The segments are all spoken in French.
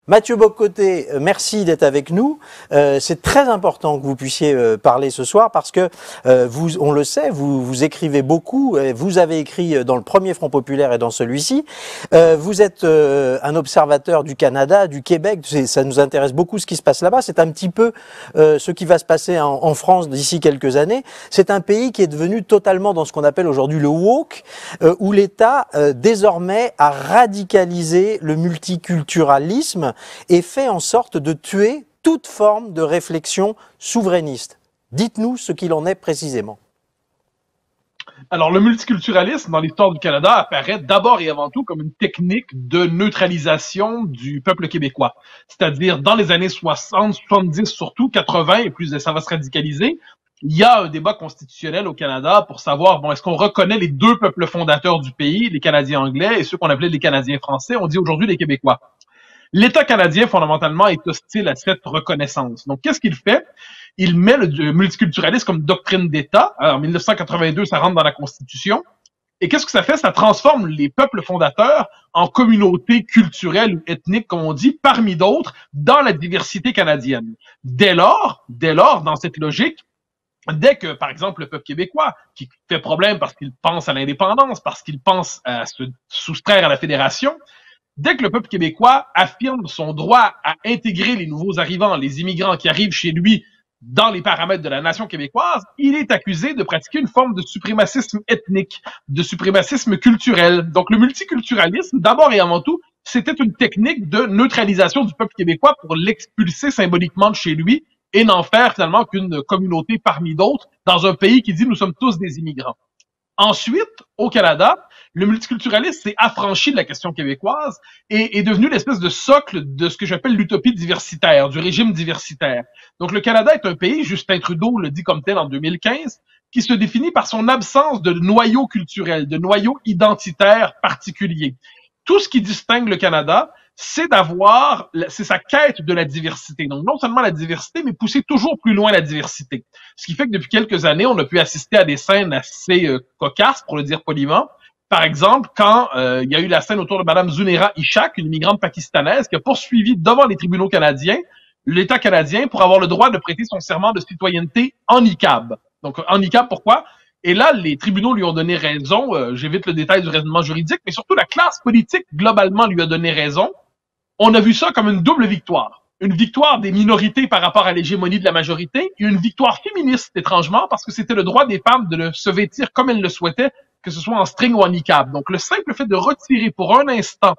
Mathieu Bock-Côté, merci d'être avec nous. C'est très important que vous puissiez parler ce soir parce que vous, on le sait, vous écrivez beaucoup. Vous avez écrit dans le premier Front populaire et dans celui-ci. Vous êtes un observateur du Canada, du Québec. Ça nous intéresse beaucoup ce qui se passe là-bas. C'est un petit peu ce qui va se passer en France d'ici quelques années. C'est un pays qui est devenu totalement dans ce qu'on appelle aujourd'hui le woke, où l'État désormais a radicalisé le multiculturalisme et fait en sorte de tuer toute forme de réflexion souverainiste. Dites-nous ce qu'il en est précisément. Alors, le multiculturalisme dans l'histoire du Canada apparaît d'abord et avant tout comme une technique de neutralisation du peuple québécois. C'est-à-dire, dans les années 60, 70 surtout, 80 et plus, ça va se radicaliser. Il y a un débat constitutionnel au Canada pour savoir, bon, est-ce qu'on reconnaît les deux peuples fondateurs du pays, les Canadiens anglais et ceux qu'on appelait les Canadiens français, on dit aujourd'hui les Québécois. L'État canadien, fondamentalement, est hostile à cette reconnaissance. Donc, qu'est-ce qu'il fait? Il met le multiculturalisme comme doctrine d'État. En 1982, ça rentre dans la Constitution. Et qu'est-ce que ça fait? Ça transforme les peuples fondateurs en communautés culturelles ou ethniques, comme on dit, parmi d'autres, dans la diversité canadienne. Dès lors, dans cette logique, dès que, par exemple, le peuple québécois, qui fait problème parce qu'il pense à l'indépendance, parce qu'il pense à se soustraire à la fédération, dès que le peuple québécois affirme son droit à intégrer les nouveaux arrivants, les immigrants qui arrivent chez lui dans les paramètres de la nation québécoise, il est accusé de pratiquer une forme de suprémacisme ethnique, de suprémacisme culturel. Donc le multiculturalisme, d'abord et avant tout, c'était une technique de neutralisation du peuple québécois pour l'expulser symboliquement de chez lui et n'en faire finalement qu'une communauté parmi d'autres dans un pays qui dit nous sommes tous des immigrants. Ensuite, au Canada, le multiculturalisme s'est affranchi de la question québécoise et est devenu l'espèce de socle de ce que j'appelle l'utopie diversitaire, du régime diversitaire. Donc le Canada est un pays, Justin Trudeau le dit comme tel en 2015, qui se définit par son absence de noyau culturel, de noyau identitaire particulier. Tout ce qui distingue le Canada, c'est sa quête de la diversité. Donc, non seulement la diversité, mais pousser toujours plus loin la diversité. Ce qui fait que depuis quelques années, on a pu assister à des scènes assez cocasses, pour le dire poliment. Par exemple, quand il y a eu la scène autour de Mme Zunera Ishak, une immigrante pakistanaise, qui a poursuivi devant les tribunaux canadiens l'État canadien pour avoir le droit de prêter son serment de citoyenneté en niqab. Donc, en niqab, pourquoi? Et là, les tribunaux lui ont donné raison. J'évite le détail du raisonnement juridique, mais surtout la classe politique, globalement, lui a donné raison. On a vu ça comme une double victoire. Une victoire des minorités par rapport à l'hégémonie de la majorité et une victoire féministe, étrangement, parce que c'était le droit des femmes de se vêtir comme elles le souhaitaient, que ce soit en string ou en niqab. Donc, le simple fait de retirer pour un instant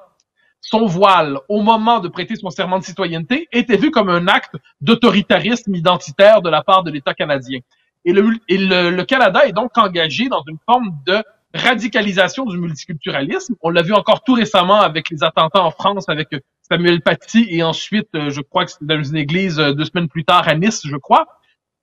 son voile au moment de prêter son serment de citoyenneté était vu comme un acte d'autoritarisme identitaire de la part de l'État canadien. Et le Canada est donc engagé dans une forme de radicalisation du multiculturalisme. On l'a vu encore tout récemment avec les attentats en France avec Samuel Paty et ensuite, je crois que c'était dans une église 2 semaines plus tard à Nice, je crois.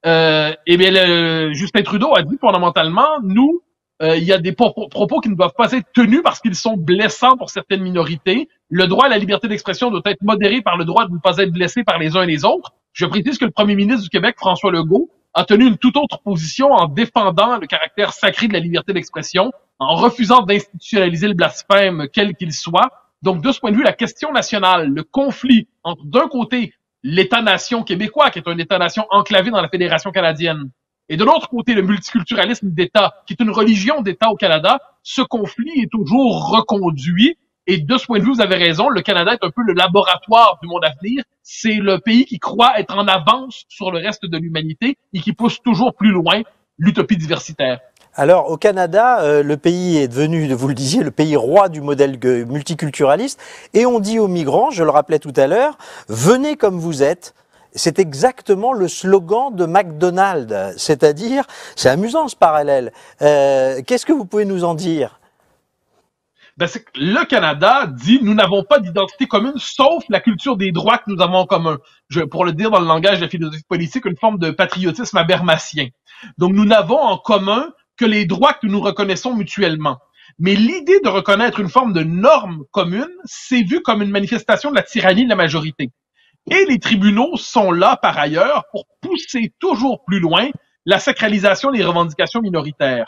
Et bien, Justin Trudeau a dit fondamentalement, nous, il y a des propos qui ne doivent pas être tenus parce qu'ils sont blessants pour certaines minorités. Le droit à la liberté d'expression doit être modéré par le droit de ne pas être blessé par les uns et les autres. Je précise que le premier ministre du Québec, François Legault, a tenu une toute autre position en défendant le caractère sacré de la liberté d'expression, en refusant d'institutionnaliser le blasphème quel qu'il soit. Donc, de ce point de vue, la question nationale, le conflit entre, d'un côté, l'État-nation québécois, qui est un État-nation enclavé dans la Fédération canadienne, et de l'autre côté, le multiculturalisme d'État, qui est une religion d'État au Canada, ce conflit est toujours reconduit. Et de ce point de vue, vous avez raison, le Canada est un peu le laboratoire du monde à venir. C'est le pays qui croit être en avance sur le reste de l'humanité et qui pousse toujours plus loin l'utopie diversitaire. Alors, au Canada, le pays est devenu, vous le disiez, le pays roi du modèle multiculturaliste. Et on dit aux migrants, je le rappelais tout à l'heure, venez comme vous êtes. C'est exactement le slogan de McDonald's. C'est-à-dire, c'est amusant ce parallèle. Qu'est-ce que vous pouvez nous en dire? Ben, c'est que le Canada dit nous n'avons pas d'identité commune sauf la culture des droits que nous avons en commun. Pour le dire dans le langage de la philosophie politique, une forme de patriotisme habermasien. Donc nous n'avons en commun que les droits que nous reconnaissons mutuellement. Mais l'idée de reconnaître une forme de norme commune, c'est vu comme une manifestation de la tyrannie de la majorité. Et les tribunaux sont là, par ailleurs, pour pousser toujours plus loin la sacralisation des revendications minoritaires.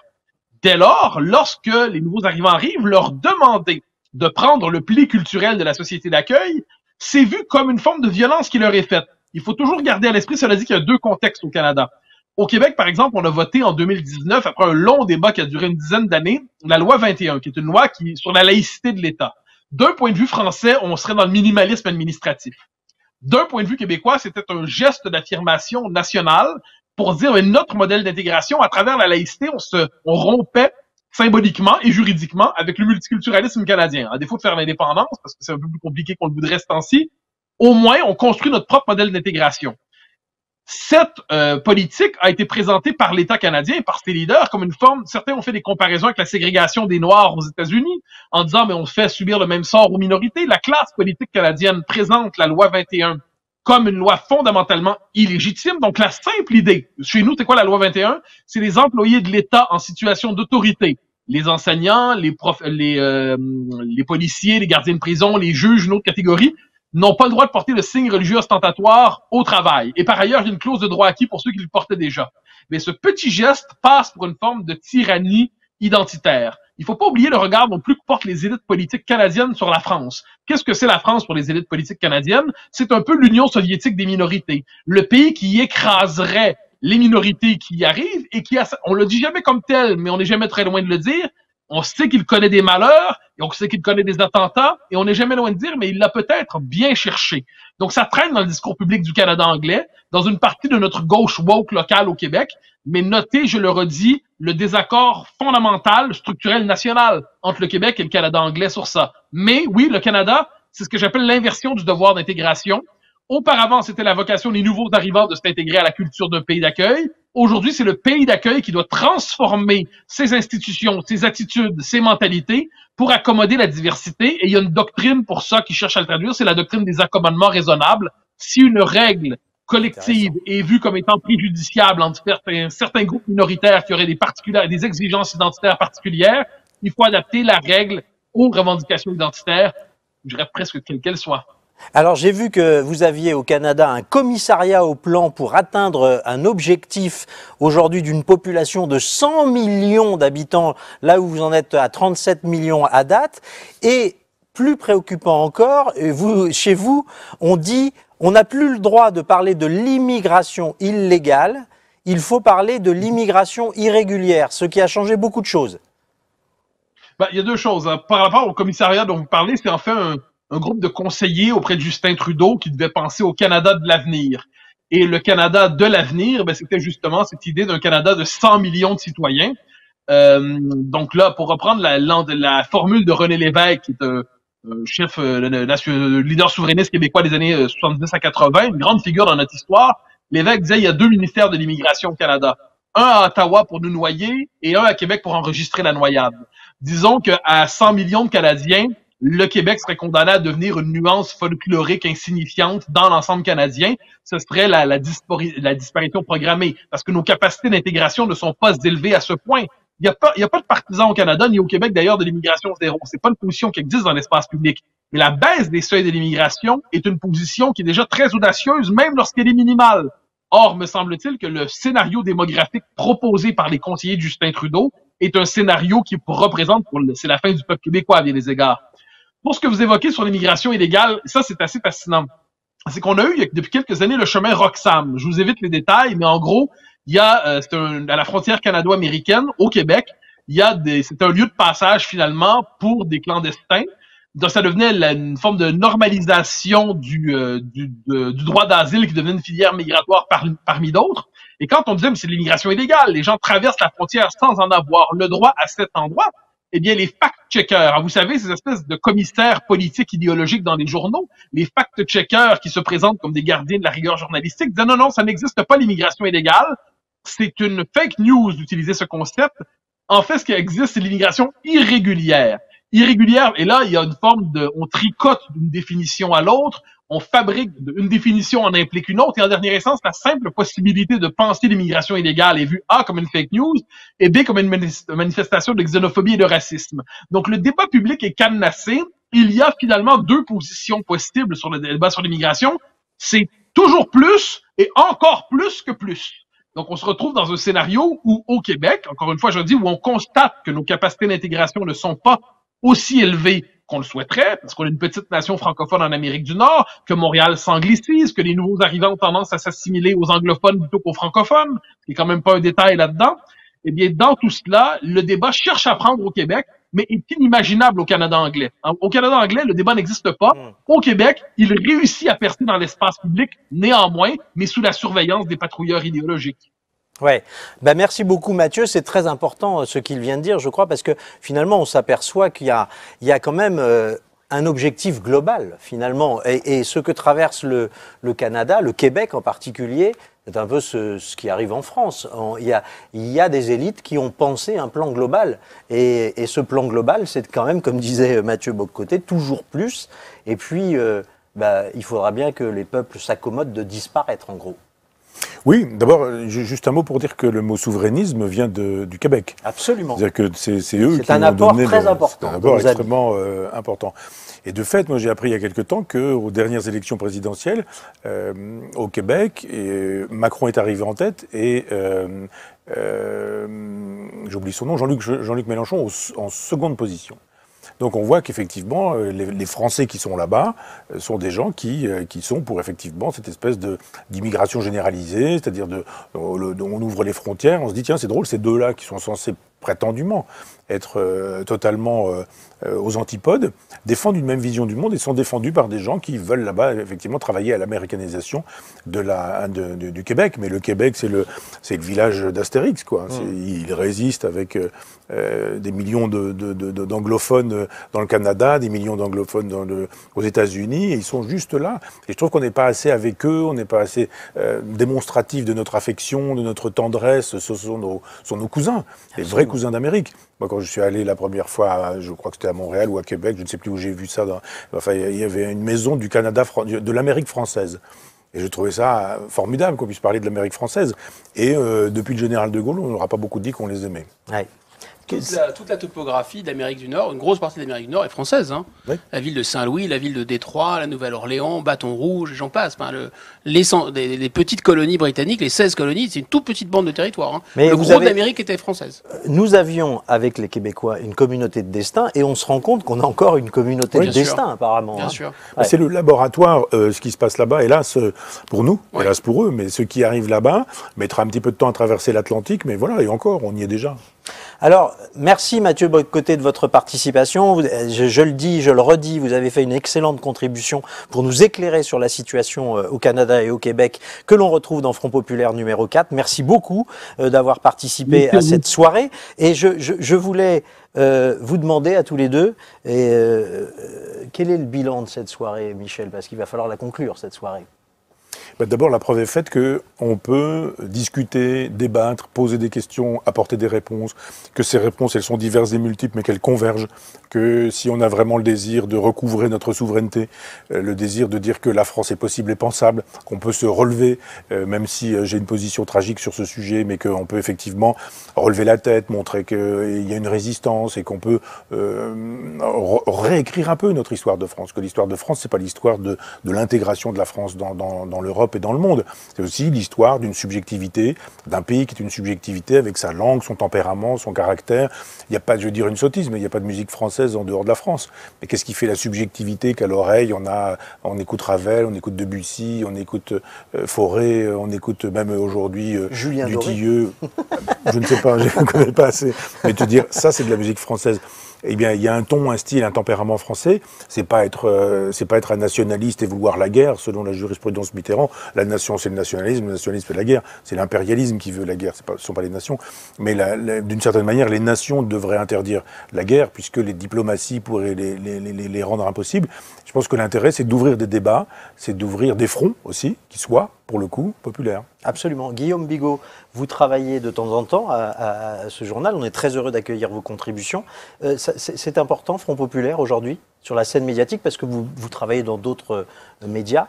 Dès lors, lorsque les nouveaux arrivants arrivent, leur demander de prendre le pli culturel de la société d'accueil c'est vu comme une forme de violence qui leur est faite. Il faut toujours garder à l'esprit, cela dit qu'il y a deux contextes au Canada. Au Québec, par exemple, on a voté en 2019, après un long débat qui a duré une dizaine d'années, la loi 21, qui est une loi sur la laïcité de l'État. D'un point de vue français, on serait dans le minimalisme administratif. D'un point de vue québécois, c'était un geste d'affirmation nationale pour dire que notre modèle d'intégration, à travers la laïcité, on rompait symboliquement et juridiquement avec le multiculturalisme canadien. À défaut de faire l'indépendance, parce que c'est un peu plus compliqué qu'on le voudrait ce temps-ci, au moins, on construit notre propre modèle d'intégration. Cette politique a été présentée par l'État canadien et par ses leaders comme une forme, certains ont fait des comparaisons avec la ségrégation des Noirs aux États-Unis, en disant, mais on fait subir le même sort aux minorités. La classe politique canadienne présente la loi 21 comme une loi fondamentalement illégitime. Donc, la simple idée, chez nous, c'est quoi la loi 21? C'est les employés de l'État en situation d'autorité. Les enseignants, les policiers, les gardiens de prison, les juges, une autre catégorie, n'ont pas le droit de porter le signe religieux ostentatoire au travail. Et par ailleurs, il y a une clause de droit acquis pour ceux qui le portaient déjà. Mais ce petit geste passe pour une forme de tyrannie identitaire. Il ne faut pas oublier le regard non plus que portent les élites politiques canadiennes sur la France. Qu'est-ce que c'est la France pour les élites politiques canadiennes? C'est un peu l'Union soviétique des minorités. Le pays qui écraserait les minorités qui y arrivent et qui, on le dit jamais comme tel, mais on n'est jamais très loin de le dire, on sait qu'il connaît des malheurs, et on sait qu'il connaît des attentats, et on n'est jamais loin de dire, mais il l'a peut-être bien cherché. Donc ça traîne dans le discours public du Canada anglais, dans une partie de notre gauche woke locale au Québec, mais notez, je le redis, le désaccord fondamental, structurel, national entre le Québec et le Canada anglais sur ça. Mais oui, le Canada, c'est ce que j'appelle l'inversion du devoir d'intégration. Auparavant, c'était la vocation des nouveaux arrivants de s'intégrer à la culture d'un pays d'accueil. Aujourd'hui, c'est le pays d'accueil qui doit transformer ses institutions, ses attitudes, ses mentalités pour accommoder la diversité. Et il y a une doctrine pour ça qui cherche à le traduire, c'est la doctrine des accommodements raisonnables. Si une règle collective est vue comme étant préjudiciable entre certains groupes minoritaires qui auraient des exigences identitaires particulières, il faut adapter la règle aux revendications identitaires, je dirais presque quelles qu'elles soient. Alors j'ai vu que vous aviez au Canada un commissariat au plan pour atteindre un objectif aujourd'hui d'une population de 100 millions d'habitants, là où vous en êtes à 37 millions à date. Et plus préoccupant encore, chez vous, on dit on n'a plus le droit de parler de l'immigration illégale, il faut parler de l'immigration irrégulière, ce qui a changé beaucoup de choses. Ben, il y a deux choses. Par rapport au commissariat dont vous parlez, c'est en fait un groupe de conseillers auprès de Justin Trudeau qui devait penser au Canada de l'avenir. Et le Canada de l'avenir, ben, c'était justement cette idée d'un Canada de 100 millions de citoyens. Donc là, pour reprendre la formule de René Lévesque, qui est un chef, leader souverainiste québécois des années 70 à 80, une grande figure dans notre histoire, Lévesque disait il y a deux ministères de l'immigration au Canada. Un à Ottawa pour nous noyer et un à Québec pour enregistrer la noyade. Disons qu'à 100 millions de Canadiens, le Québec serait condamné à devenir une nuance folklorique insignifiante dans l'ensemble canadien. Ce serait la disparition programmée, parce que nos capacités d'intégration ne sont pas élevées à ce point. Il n'y a pas de partisans au Canada, ni au Québec d'ailleurs, de l'immigration zéro. C'est pas une position qui existe dans l'espace public. Mais la baisse des seuils de l'immigration est une position qui est déjà très audacieuse, même lorsqu'elle est minimale. Or, me semble-t-il que le scénario démographique proposé par les conseillers de Justin Trudeau est un scénario qui représente, c'est la fin du peuple québécois à bien des égards. Pour ce que vous évoquez sur l'immigration illégale, ça c'est assez fascinant. C'est qu'on a eu depuis quelques années le chemin Roxham. Je vous évite les détails, mais en gros, il y a à la frontière canado-américaine au Québec, c'est un lieu de passage finalement pour des clandestins. Donc ça devenait une forme de normalisation du droit d'asile qui devenait une filière migratoire parmi d'autres. Et quand on disait mais c'est de l'immigration illégale, les gens traversent la frontière sans en avoir le droit à cet endroit. Eh bien, les fact-checkers, vous savez, ces espèces de commissaires politiques idéologiques dans les journaux, les fact-checkers qui se présentent comme des gardiens de la rigueur journalistique, disent non, ça n'existe pas l'immigration illégale. C'est une fake news d'utiliser ce concept. En fait, ce qui existe, c'est l'immigration irrégulière. Irrégulière, et là, il y a une forme on tricote d'une définition à l'autre, on fabrique une définition en implique une autre, et en dernier instance, la simple possibilité de penser l'immigration illégale est vue A comme une fake news, et B comme une manifestation de xénophobie et de racisme. Donc le débat public est cadenassé, il y a finalement deux positions possibles sur le débat sur l'immigration, c'est toujours plus et encore plus que plus. Donc on se retrouve dans un scénario où au Québec, encore une fois je dis, où on constate que nos capacités d'intégration ne sont pas aussi élevées qu'on le souhaiterait, parce qu'on est une petite nation francophone en Amérique du Nord, que Montréal s'anglicise, que les nouveaux arrivants ont tendance à s'assimiler aux anglophones plutôt qu'aux francophones, ce qui est quand même pas un détail là-dedans. Eh bien, dans tout cela, le débat cherche à prendre au Québec, mais est inimaginable au Canada anglais. Au Canada anglais, le débat n'existe pas. Au Québec, il réussit à percer dans l'espace public, néanmoins, mais sous la surveillance des patrouilleurs idéologiques. Ouais, ben merci beaucoup Mathieu, c'est très important ce qu'il vient de dire, je crois, parce que finalement on s'aperçoit qu'il y a quand même un objectif global finalement, et ce que traverse le Canada, le Québec en particulier, c'est un peu ce qui arrive en France. Il y a des élites qui ont pensé un plan global, et ce plan global, c'est quand même, comme disait Mathieu Bock-Côté, toujours plus, et puis il faudra bien que les peuples s'accommodent de disparaître en gros. Oui, d'abord, juste un mot pour dire que le mot souverainisme vient du Québec. Absolument. C'est-à-dire que c'est eux qui ont donné... C'est un apport très important. C'est un apport extrêmement important. Et de fait, moi j'ai appris il y a quelque temps qu'aux dernières élections présidentielles, au Québec, Macron est arrivé en tête et j'oublie son nom, Jean-Luc Mélenchon en seconde position. Donc on voit qu'effectivement, les Français qui sont là-bas sont des gens qui sont pour effectivement cette espèce d'immigration généralisée, c'est-à-dire on ouvre les frontières, on se dit tiens c'est drôle, ces deux-là qui sont censés prétendument être totalement aux antipodes, défendent une même vision du monde et sont défendus par des gens qui veulent là-bas effectivement travailler à l'américanisation du Québec. Mais le Québec, c'est le village d'Astérix, quoi. Il résiste avec des millions d'anglophones dans le Canada, des millions d'anglophones aux États-Unis, et ils sont juste là. Et je trouve qu'on n'est pas assez avec eux, on n'est pas assez démonstratif de notre affection, de notre tendresse. Ce sont nos cousins, les vrais cousins d'Amérique. Moi, quand je suis allé la première fois, je crois que c'était à Montréal ou à Québec, je ne sais plus où j'ai vu ça. Enfin, il y avait une maison du Canada, de l'Amérique française. Et je trouvais ça formidable qu'on puisse parler de l'Amérique française. Et depuis le général de Gaulle, on n'aura pas beaucoup dit qu'on les aimait. Ouais. Toute la topographie de l'Amérique du Nord, une grosse partie de l'Amérique du Nord est française. Hein. Oui. La ville de Saint-Louis, la ville de Détroit, la Nouvelle-Orléans, Bâton Rouge, et j'en passe. Enfin, les petites colonies britanniques, les 16 colonies, c'est une toute petite bande de territoire. Hein. Mais le gros de l'Amérique était française. Nous avions, avec les Québécois, une communauté de destin, et on se rend compte qu'on a encore une communauté de destin, apparemment. Bien sûr. Ouais. C'est le laboratoire, ce qui se passe là-bas, hélas pour nous, hélas pour eux, mais ceux qui arrivent là-bas mettra un petit peu de temps à traverser l'Atlantique, mais voilà, et encore, on y est déjà. Alors, merci Mathieu Bock-Côté de votre participation. Je le dis, je le redis, vous avez fait une excellente contribution pour nous éclairer sur la situation au Canada et au Québec que l'on retrouve dans Front Populaire numéro 4. Merci beaucoup d'avoir participé à cette soirée. Et je voulais vous demander à tous les deux, quel est le bilan de cette soirée, Michel? Parce qu'il va falloir la conclure, cette soirée. D'abord, la preuve est faite qu'on peut discuter, débattre, poser des questions, apporter des réponses, que ces réponses, elles sont diverses et multiples, mais qu'elles convergent, que si on a vraiment le désir de recouvrer notre souveraineté, le désir de dire que la France est possible et pensable, qu'on peut se relever, même si j'ai une position tragique sur ce sujet, mais qu'on peut effectivement relever la tête, montrer qu'il y a une résistance et qu'on peut réécrire un peu notre histoire de France, que l'histoire de France, c'est pas l'histoire de l'intégration de la France dans l'Europe et dans le monde. C'est aussi l'histoire d'une subjectivité, d'un pays qui est une subjectivité avec sa langue, son tempérament, son caractère. Il n'y a pas, je veux dire une sottise, mais il n'y a pas de musique française en dehors de la France. Mais qu'est-ce qui fait la subjectivité qu'à l'oreille, on écoute Ravel, on écoute Debussy, on écoute Fauré, on écoute même aujourd'hui Dutilleux. Je ne sais pas, je ne connais pas assez. Mais te dire, ça c'est de la musique française. Eh bien, il y a un ton, un style, un tempérament français. C'est pas être un nationaliste et vouloir la guerre, selon la jurisprudence Mitterrand. La nation, c'est le nationalisme c'est la guerre. C'est l'impérialisme qui veut la guerre. Ce sont pas les nations. Mais d'une certaine manière, les nations devraient interdire la guerre, puisque les diplomaties pourraient les rendre impossibles. Je pense que l'intérêt, c'est d'ouvrir des débats, c'est d'ouvrir des fronts aussi, qui soient, pour le coup, populaires. Absolument. Guillaume Bigot, vous travaillez de temps en temps à ce journal. On est très heureux d'accueillir vos contributions. C'est important, Front Populaire, aujourd'hui, sur la scène médiatique, parce que vous travaillez dans d'autres médias.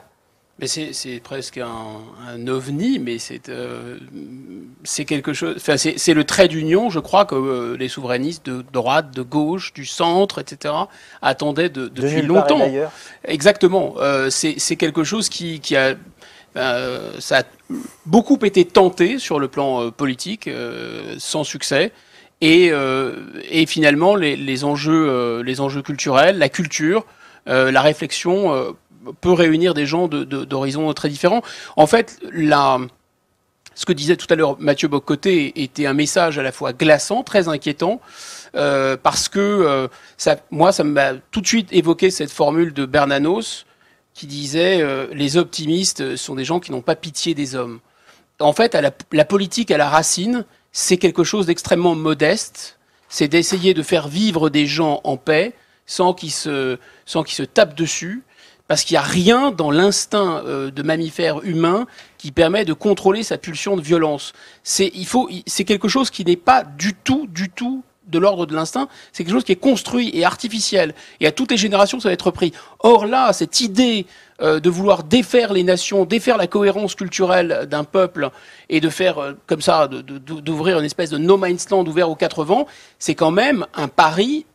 Mais c'est presque un ovni, mais c'est quelque chose. Enfin, c'est le trait d'union, je crois, que les souverainistes de droite, de gauche, du centre, etc. attendaient depuis longtemps. Exactement. C'est quelque chose qui a ça a beaucoup été tenté sur le plan politique, sans succès. et finalement les enjeux culturels, la culture, la réflexion peut réunir des gens d'horizons très différents. En fait, ce que disait tout à l'heure Mathieu Bock-Côté était un message à la fois glaçant, très inquiétant, parce que ça m'a tout de suite évoqué cette formule de Bernanos qui disait les optimistes sont des gens qui n'ont pas pitié des hommes. En fait, la politique à la racine, c'est quelque chose d'extrêmement modeste. C'est d'essayer de faire vivre des gens en paix sans qu'ils se tapent dessus. Parce qu'il n'y a rien dans l'instinct de mammifère humain qui permet de contrôler sa pulsion de violence. C'est quelque chose qui n'est pas du tout de l'ordre de l'instinct. C'est quelque chose qui est construit et artificiel. Et à toutes les générations, ça va être repris. Or là, cette idée de vouloir défaire les nations, défaire la cohérence culturelle d'un peuple et de faire comme ça, d'ouvrir une espèce de no man's land ouvert aux quatre vents, c'est quand même un pari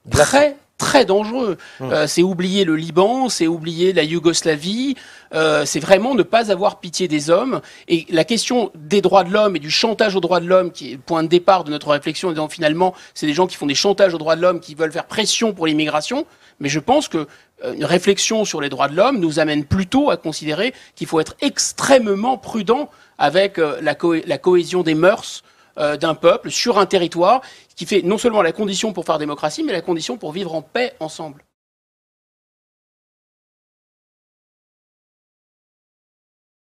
très dangereux. C'est oublier le Liban, c'est oublier la Yougoslavie, c'est vraiment ne pas avoir pitié des hommes. Et la question des droits de l'homme et du chantage aux droits de l'homme, qui est le point de départ de notre réflexion, disant finalement, c'est des gens qui font des chantages aux droits de l'homme, qui veulent faire pression pour l'immigration. Mais je pense que une réflexion sur les droits de l'homme nous amène plutôt à considérer qu'il faut être extrêmement prudent avec la cohésion des mœurs d'un peuple sur un territoire qui fait non seulement la condition pour faire démocratie, mais la condition pour vivre en paix ensemble.